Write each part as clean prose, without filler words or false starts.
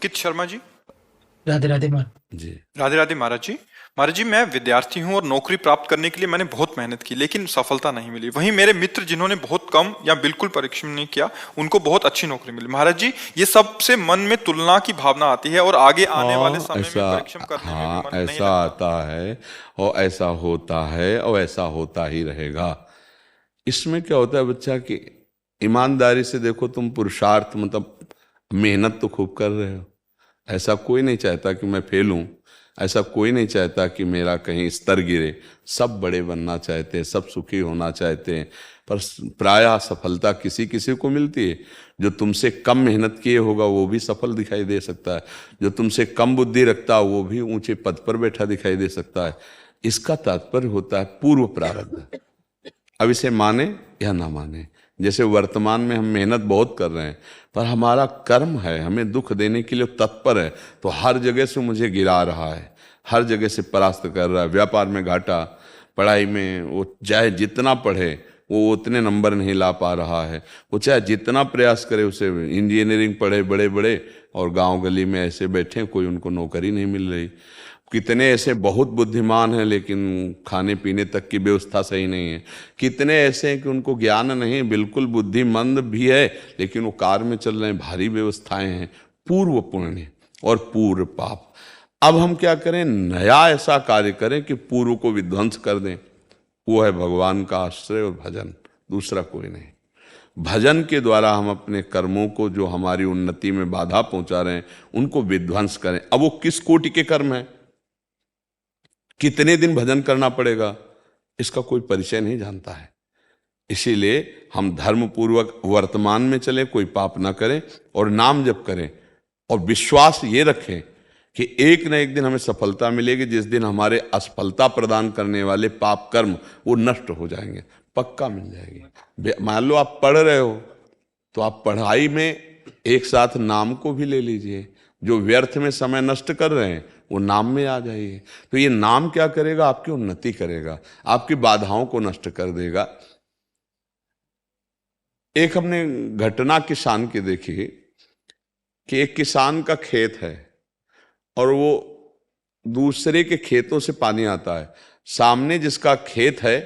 अंकित शर्मा जी। राधे राधे मान जी। राधे राधे महाराज जी। महाराज जी, मैं विद्यार्थी हूँ और नौकरी प्राप्त करने के लिए मैंने बहुत मेहनत की, लेकिन सफलता नहीं मिली। वहीं मेरे मित्र जिन्होंने बहुत कम या बिल्कुल परिश्रम नहीं किया, उनको बहुत अच्छी नौकरी मिली। महाराज जी, ये सबसे मन में तुलना की भावना आती है और आगे आने वाले समय में ऐसा, परिश्रम करने में भी मन नहीं ऐसा लगता। आता है और ऐसा होता है और ऐसा होता ही रहेगा। इसमें क्या होता है बच्चा कि ईमानदारी से देखो, तुम पुरुषार्थ मतलब मेहनत तो खूब कर रहे हो। ऐसा कोई नहीं चाहता कि मैं फेल हूं, ऐसा कोई नहीं चाहता कि मेरा कहीं स्तर गिरे। सब बड़े बनना चाहते हैं, सब सुखी होना चाहते हैं, पर प्रायः सफलता किसी किसी को मिलती है। जो तुमसे कम मेहनत किए होगा वो भी सफल दिखाई दे सकता है, जो तुमसे कम बुद्धि रखता है वो भी ऊंचे पद पर बैठा दिखाई दे सकता है। इसका तात्पर्य होता है पूर्व प्रारब्ध। अब इसे माने या ना माने, जैसे वर्तमान में हम मेहनत बहुत कर रहे हैं, पर हमारा कर्म है हमें दुख देने के लिए तत्पर है, तो हर जगह से मुझे गिरा रहा है, हर जगह से परास्त कर रहा है। व्यापार में घाटा, पढ़ाई में वो चाहे जितना पढ़े वो उतने नंबर नहीं ला पा रहा है, वो चाहे जितना प्रयास करे, उसे इंजीनियरिंग पढ़े बड़े बड़े और गांव गली में ऐसे बैठे, कोई उनको नौकरी नहीं मिल रही। कितने ऐसे बहुत बुद्धिमान हैं लेकिन खाने पीने तक की व्यवस्था सही नहीं है। कितने ऐसे हैं कि उनको ज्ञान नहीं, बिल्कुल बुद्धिमंद भी है लेकिन वो कार में चल रहे हैं, भारी व्यवस्थाएं हैं। पूर्व पुण्य और पूर्व पाप। अब हम क्या करें, नया ऐसा कार्य करें कि पूर्व को विध्वंस कर दें। वो है भगवान का आश्रय और भजन, दूसरा कोई नहीं। भजन के द्वारा हम अपने कर्मों को, जो हमारी उन्नति में बाधा पहुंचा रहे हैं, उनको विध्वंस करें। अब वो किस कोटि के कर्म है, कितने दिन भजन करना पड़ेगा, इसका कोई परिचय नहीं जानता है। इसीलिए हम धर्म पूर्वक वर्तमान में चले, कोई पाप ना करें और नाम जप करें और विश्वास ये रखें कि एक न एक दिन हमें सफलता मिलेगी, जिस दिन हमारे असफलता प्रदान करने वाले पाप कर्म वो नष्ट हो जाएंगे, पक्का मिल जाएगी। मान लो आप पढ़ रहे हो तो आप पढ़ाई में एक साथ नाम को भी ले लीजिए। जो व्यर्थ में समय नष्ट कर रहे हैं वो नाम में आ जाइए। तो ये नाम क्या करेगा, आपकी उन्नति करेगा, आपकी बाधाओं को नष्ट कर देगा। एक हमने घटना किसान की देखी कि एक किसान का खेत है और वो दूसरे के खेतों से पानी आता है। सामने जिसका खेत है,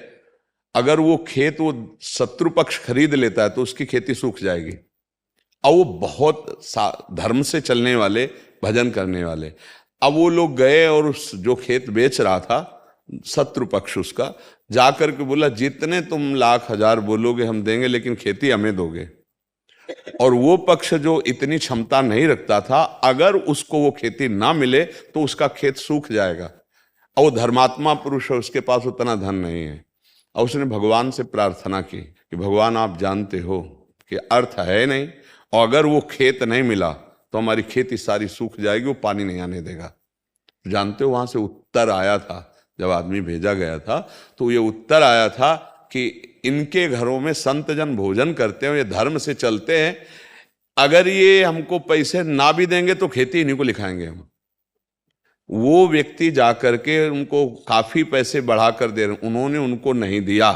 अगर वो खेत वो शत्रु पक्ष खरीद लेता है तो उसकी खेती सूख जाएगी। और वो बहुत धर्म से चलने वाले, भजन करने वाले। अब वो लोग गए और उस जो खेत बेच रहा था शत्रु पक्ष, उसका जाकर के बोला, जितने तुम लाख हजार बोलोगे हम देंगे, लेकिन खेती हमें दोगे। और वो पक्ष जो इतनी क्षमता नहीं रखता था, अगर उसको वो खेती ना मिले तो उसका खेत सूख जाएगा। और वो धर्मात्मा पुरुष है, उसके पास उतना धन नहीं है। और उसने भगवान से प्रार्थना की कि भगवान आप जानते हो कि अर्थ है नहीं, और अगर वो खेत नहीं मिला तो हमारी खेती सारी सूख जाएगी, वो पानी नहीं आने देगा। जानते हो वहां से उत्तर आया था, जब आदमी भेजा गया था तो ये उत्तर आया था कि इनके घरों में संत जन भोजन करते हैं, ये धर्म से चलते हैं, अगर ये हमको पैसे ना भी देंगे तो खेती इन्हीं को लिखाएंगे हम। वो व्यक्ति जाकर के उनको काफी पैसे बढ़ाकर दे रहे, उन्होंने उनको नहीं दिया।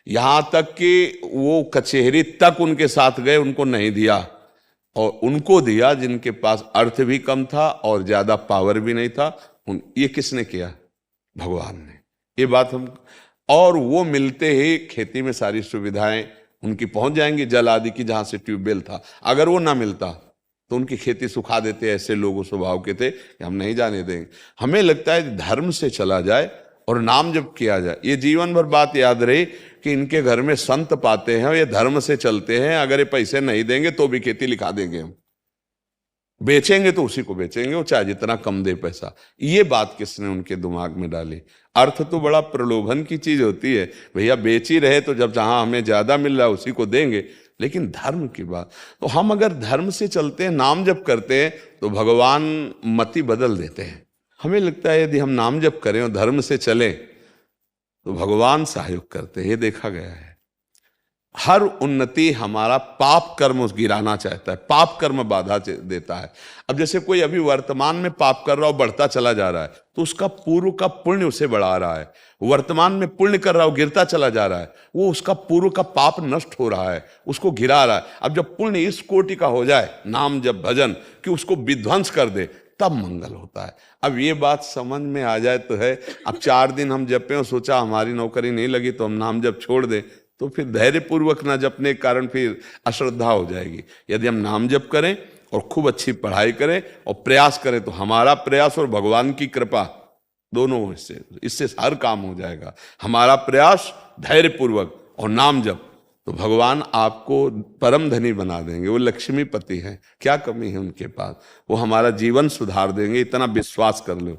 यहां तक कि वो कचहरी तक उनके साथ गए, उनको नहीं दिया। और उनको दिया जिनके पास अर्थ भी कम था और ज्यादा पावर भी नहीं था। ये किसने किया, भगवान ने। ये बात हम, और वो मिलते ही खेती में सारी सुविधाएं उनकी पहुंच जाएंगी, जल आदि की, जहां से ट्यूबवेल था। अगर वो ना मिलता तो उनकी खेती सुखा देते। ऐसे लोगों स्वभाव के थे कि हम नहीं जाने देंगे। हमें लगता है धर्म से चला जाए और नाम जब किया जाए। ये जीवन भर बात याद रही कि इनके घर में संत पाते हैं और ये धर्म से चलते हैं, अगर ये पैसे नहीं देंगे तो भी खेती लिखा देंगे हम, बेचेंगे तो उसी को बेचेंगे, वो चाहे जितना कम दे पैसा। ये बात किसने उनके दिमाग में डाली। अर्थ तो बड़ा प्रलोभन की चीज होती है, भैया बेच ही रहे तो जब जहां हमें ज्यादा मिल रहा है उसी को देंगे। लेकिन धर्म की बात, तो हम अगर धर्म से चलते हैं, नाम जप करते हैं, तो भगवान मति बदल देते हैं। हमें लगता है यदि हम नाम जप करें और धर्म से चलें तो भगवान सहयोग करते हैं, ये देखा गया है। हर उन्नति हमारा पाप कर्म गिराना चाहता है, पाप कर्म बाधा देता है। अब जैसे कोई अभी वर्तमान में पाप कर रहा हो, बढ़ता चला जा रहा है, तो उसका पूर्व का पुण्य उसे बढ़ा रहा है। वर्तमान में पुण्य कर रहा हो, गिरता चला जा रहा है, वो उसका पूर्व का पाप नष्ट हो रहा है, उसको गिरा रहा है। अब जब पुण्य इस कोटि का हो जाए, नाम जब भजन, कि उसको विध्वंस कर दे, तब मंगल होता है। अब ये बात समझ में आ जाए तो है। अब 4 दिन हम जपे और सोचा हमारी नौकरी नहीं लगी तो हम नाम जप छोड़ दें, तो फिर धैर्य पूर्वक न जपने के कारण फिर अश्रद्धा हो जाएगी। यदि हम नाम जप करें और खूब अच्छी पढ़ाई करें और प्रयास करें, तो हमारा प्रयास और भगवान की कृपा दोनों इससे हर काम हो जाएगा। हमारा प्रयास धैर्य पूर्वक और नाम जप, तो भगवान आपको परम धनी बना देंगे। वो लक्ष्मीपति हैं, क्या कमी है उनके पास, वो हमारा जीवन सुधार देंगे, इतना विश्वास कर लो।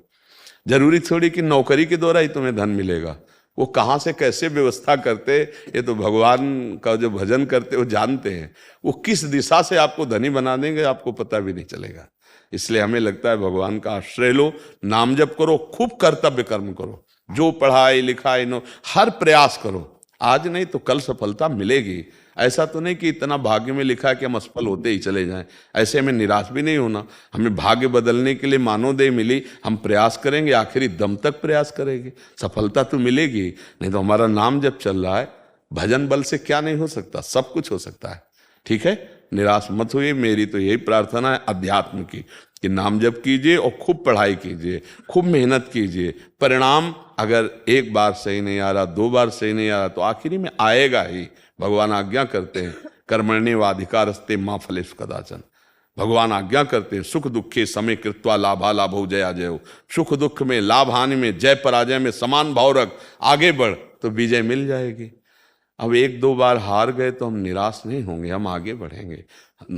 जरूरी थोड़ी कि नौकरी के द्वारा ही तुम्हें धन मिलेगा, वो कहाँ से कैसे व्यवस्था करते, ये तो भगवान का जो भजन करते वो जानते हैं। वो किस दिशा से आपको धनी बना देंगे आपको पता भी नहीं चलेगा। इसलिए हमें लगता है भगवान का आश्रय लो, नाम जप करो, खूब कर्तव्य कर्म करो, जो पढ़ाई लिखाई नो हर प्रयास करो। आज नहीं तो कल सफलता मिलेगी। ऐसा तो नहीं कि इतना भाग्य में लिखा है कि हम असफल होते ही चले जाएं। ऐसे में निराश भी नहीं होना। हमें भाग्य बदलने के लिए मानोदय मिली, हम प्रयास करेंगे, आखिरी दम तक प्रयास करेंगे, सफलता तो मिलेगी। नहीं तो हमारा नाम जब चल रहा है, भजन बल से क्या नहीं हो सकता, सब कुछ हो सकता है। ठीक है, निराश मत होइए। मेरी तो यही प्रार्थना है अध्यात्म की, कि नाम जप कीजिए और खूब पढ़ाई कीजिए, खूब मेहनत कीजिए। परिणाम अगर एक बार सही नहीं आ रहा, 2 बार सही नहीं आ रहा, तो आखिरी में आएगा ही। भगवान आज्ञा करते हैं, कर्मण्येवाधिकारस्ते मा फलेषु कदाचन। भगवान आज्ञा करते हैं, सुख दुखे समय कृत्वा लाभा लाभो जया जयो। सुख दुख में, लाभ हानि में, जय पराजय में समान भाव रख, आगे बढ़ तो विजय मिल जाएगी। अब 1-2 बार हार गए तो हम निराश नहीं होंगे, हम आगे बढ़ेंगे।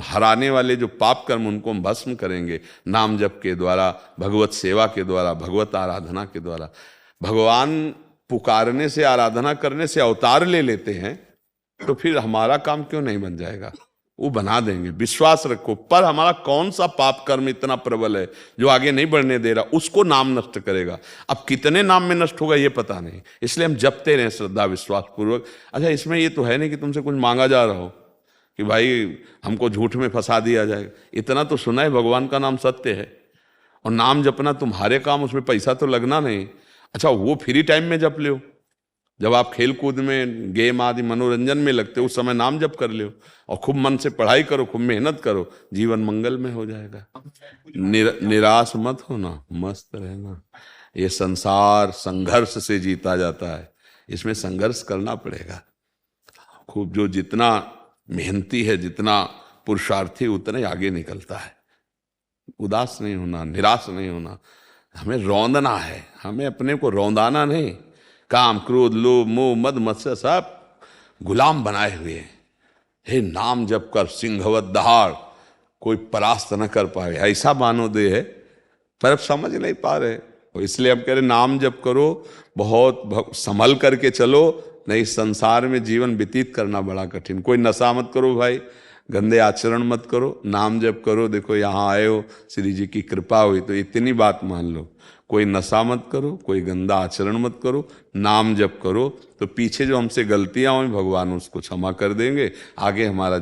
हराने वाले जो पाप कर्म उनको हम भस्म करेंगे नाम जप के द्वारा, भगवत सेवा के द्वारा, भगवत आराधना के द्वारा। भगवान पुकारने से, आराधना करने से अवतार ले लेते हैं, तो फिर हमारा काम क्यों नहीं बन जाएगा? वो बना देंगे, विश्वास रखो। पर हमारा कौन सा पाप कर्म इतना प्रबल है जो आगे नहीं बढ़ने दे रहा, उसको नाम नष्ट करेगा। अब कितने नाम में नष्ट होगा ये पता नहीं, इसलिए हम जपते रहें श्रद्धा विश्वास पूर्वक। अच्छा, इसमें ये तो है नहीं कि तुमसे कुछ मांगा जा रहा हो कि भाई हमको झूठ में फंसा दिया जाएगा। इतना तो सुना है भगवान का नाम सत्य है, और नाम जपना तुम्हारे काम, उसमें पैसा तो लगना नहीं। अच्छा, वो फ्री टाइम में जप लो, जब आप खेल कूद में, गेम आदि मनोरंजन में लगते हो, उस समय नाम जप कर लो और खूब मन से पढ़ाई करो, खूब मेहनत करो, जीवन मंगल में हो जाएगा। निराश मत होना, मस्त रहना। ये संसार संघर्ष से जीता जाता है, इसमें संघर्ष करना पड़ेगा खूब। जो जितना मेहनती है, जितना पुरुषार्थी, उतना ही आगे निकलता है। उदास नहीं होना, निराश नहीं होना। हमें रौंदना है, हमें अपने को रौंदाना नहीं। काम क्रोध लोभ मोह मद मत्सर सब गुलाम बनाए हुए हैं। हे नाम जप कर सिंहवत दहाड़, कोई परास्त न कर पाए, ऐसा मानोदय है। पर अब समझ नहीं पा रहे, तो इसलिए अब कह रहे नाम जप करो, बहुत संभल करके चलो, नहीं संसार में जीवन व्यतीत करना बड़ा कठिन। कोई नशा मत करो भाई, गंदे आचरण मत करो, नाम जप करो। देखो यहाँ आए हो, श्री जी की कृपा हुई, तो इतनी बात मान लो। कोई नशा मत करो, कोई गंदा आचरण मत करो, नाम जप करो, तो पीछे जो हमसे गलतियां हुई भगवान उसको क्षमा कर देंगे। आगे हमारा